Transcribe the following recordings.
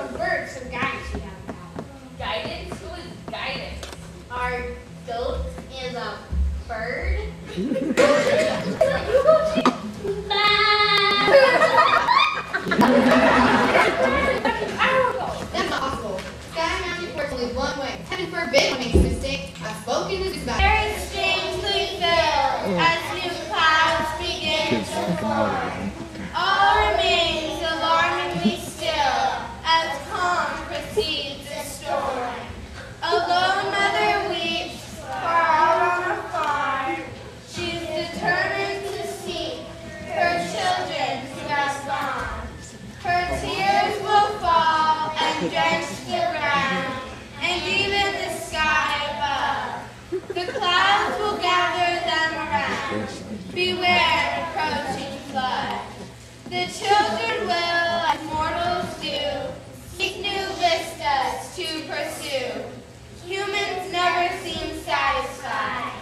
some birds, some guidance we have now. Guidance? Who is guidance? Our goat is a bird. That's not possible. Sky magic works only one way. Heaven forbid one makes a mistake. I've spoken to about Very strangely filled as new clouds begin to form. All remains alarmingly still as calm precedes the storm. A lone mother weeps far out on a farm. She's determined to seek her children who have gone. Her tears will fall and drench the ground, and even the sky above. The clouds will gather them around. Beware approaching flood. The children will, as mortals do, seek new vistas to pursue. Humans never seem satisfied.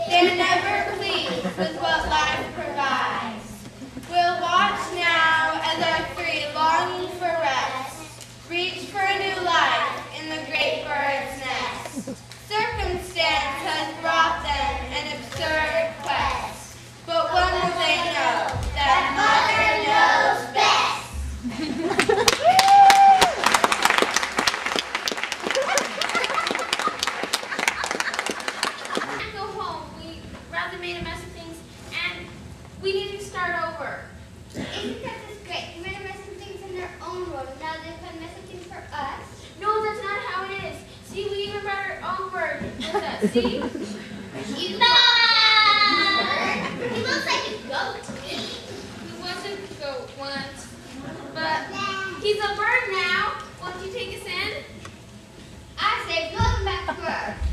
They're never pleased with what life provides. We'll watch now as our three, longing for rest, reach for a new life in the great bird's nest. Circumstance has brought them an absurd quest, but when will they know that Mother knows best? Go home. We rather made a mess of things, and we need to start over. Isn't that just great? You made a mess of things in their own world, and now they've had mess of things for us? No, that's not how it is. See, we even brought our own bird with us. See? You He looks like a goat to me. He was a goat once, but he's a bird now. Won't you take us in? I say, welcome back to Earth.